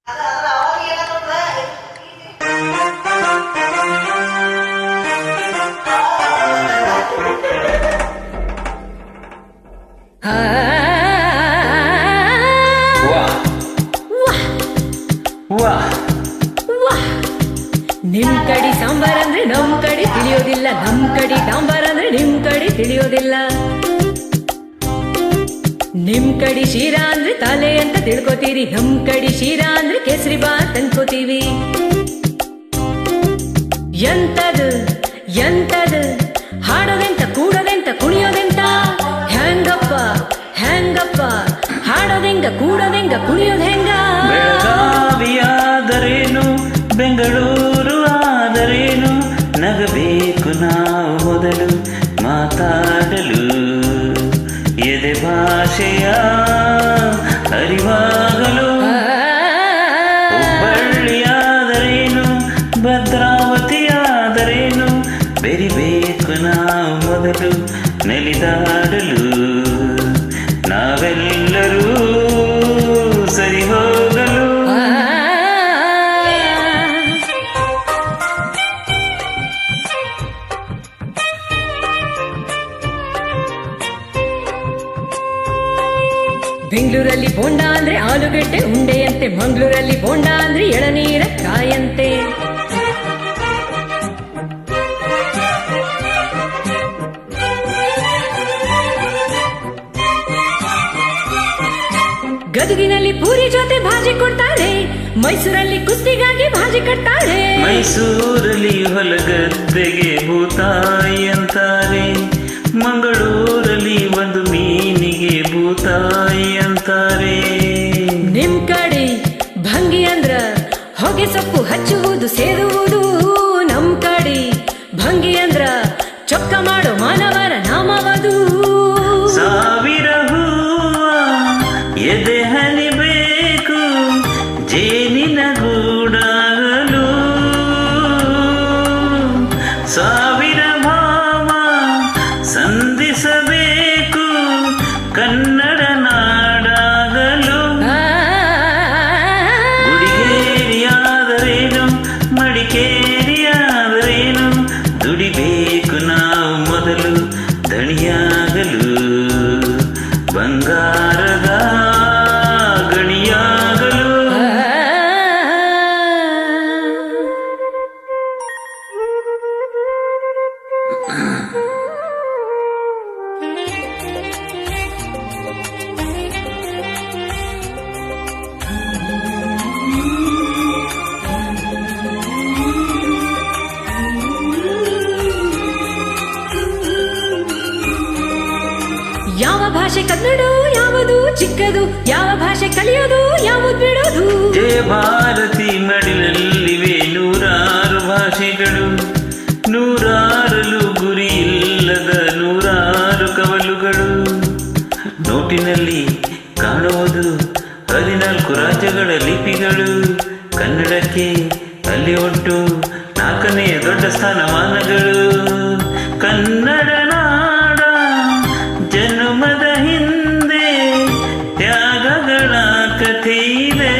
ನಿಮ್ ಕಡೆ ಸಾಂಬಾರ್ ಅಂದ್ರೆ ನಮ್ ಕಡೆ ತಿಳಿಯೋದಿಲ್ಲ, ನಮ್ ಕಡೆ ಡಾಂಬಾರ್ ಅಂದ್ರೆ ನಿಮ್ ಕಡೆ ತಿಳಿಯೋದಿಲ್ಲ. ನಿಮ್ ಕಡೆ ಶೀರಾ ಅಂದ್ರೆ ತಲೆ ಅಂತ ತಿಳ್ಕೊತೀರಿ, ನಮ್ ಕಡೆ ಶೀರಾ ಅಂದ್ರೆ ಕೇಸರಿ ಬಾತ್ ಅನ್ಕೋತೀವಿ. ಎಂತದು ಎಂತದು ಹಾಡೋದೆಂತ, ಕೂಡೋದೆಂತ, ಕುಣಿಯೋದೆಂತ, ಹೆಂಗಪ್ಪ ಹೆಂಗಪ್ಪ ಹಾಡೋದೆಂಗ, ಕೂಡೋದೆಂಗ, ಕುಣಿಯೋದ್ ಹೆಂಗ? ಬೆಳಗಾವಿಯಾದರೇನು ಬೆಂಗಳೂರು ಆದರೇನು, ನಗಬೇಕು ನಾವು ಮೊದಲು ಮಾತಾಡಲು. ಎದೆ ಭಾಷೆಯ ಅರಿವಾಗಲು. ಹುಬ್ಬಳ್ಳಿಯಾದರೇನು ಭದ್ರಾವತಿಯಾದರೇನು, ಬೆರಿಬೇಕು ನಾವು ಮೊದಲು ನೆಲಿದಾಡಲು. ನಾವೆಲ್ಲರೂ ಸರಿ ಹೋಗಲು. ಬೆಂಗಳೂರಲ್ಲಿ ಬೋಂಡ ಅಂದ್ರೆ ಆಲೂಗಡ್ಡೆ ಉಂಡೆಯಂತೆ, ಮಂಗಳೂರಲ್ಲಿ ಬೋಂಡ ಅಂದ್ರೆ ಎಳನೀರ ಕಾಯಂತೆ. ಗದಗಿನಲ್ಲಿ ಪೂರಿ ಜೊತೆ ಭಾಜಿ ಕೊಡ್ತಾರೆ, ಮೈಸೂರಲ್ಲಿ ಕುಸ್ತಿಗಾಗಿ ಭಾಜಿ ಕಟ್ತಾರೆ. ಮೈಸೂರಲ್ಲಿ ಹೊಲಗದ್ದೆಗೆ ಭೂತಾಯಿ ಅಂತಾರೆ, ಮಂಗಳೂರಲ್ಲಿ ಒಂದು ಮೀನಿಗೆ ಭೂತಾಯಿ ಅಂತಾರೆ. ನಿಮ್ ಕಡೆ ಭಂಗಿ ಅಂದ್ರ ಹೊಗೆ ಸೊಪ್ಪು ಹಚ್ಚುವುದು ಸೇರುವುದು, ನಮ್ ಕಡೆ ಭಂಗಿ ಅಂದ್ರ ಚೊಕ್ಕ ಮಾಡೋ ಮಾನವರ ನಾಮವದು. ಸಾವಿರ ಹೂವ ಎದೆ ಹನಿಬೇಕು ಜೇನಿನ ಗೂಡಾಗಲು, ಸಾವಿರ ಭಾವ ಸಂಧಿಸಬೇಕು ಕನ್ನಡ ನಾಡಾಗಲು. ಗುಡಿಗೇರಿಯಾದರೇನು ಮಡಿಕೇರಿಯಾದರೇನು, ದುಡಿಬೇಕು ನಾವು ಮೊದಲು ದಣಿಯಾಗಲು. ಬಂಗಾರದ ಗಣಿಯಾಗಲು. ಯಾವ ಭಾಷೆ ಕನ್ನಡ ಯಾವುದು ಚಿಕ್ಕದು, ಯಾವ ಭಾಷೆ ಕಲಿಯೋದು ಯಾವುದು ಬಿಡೋದು. ಜಯ ಭಾರತಿ ಮಡಿಲಲ್ಲಿವೆ ನೂರಾರು ಭಾಷೆಗಳು, ನೂರಾರಲು ಗುರಿ ಇಲ್ಲದ ನೂರಾರು ಕವಲುಗಳು. ನೋಟಿನಲ್ಲಿ ಕಾಣುವುದು 14 ರಾಜ್ಯಗಳ ಲಿಪಿಗಳು, ಕನ್ನಡಕ್ಕೆ ಅಲ್ಲಿ ಒಟ್ಟು 4ನೇ ದೊಡ್ಡ ಸ್ಥಾನಮಾನಗಳು. ಕನ್ನಡ ನಾಡ ಜನ್ಮದ ಹಿಂದೆ ತ್ಯಾಗಗಳ ಕಥೆ ಇದೆ.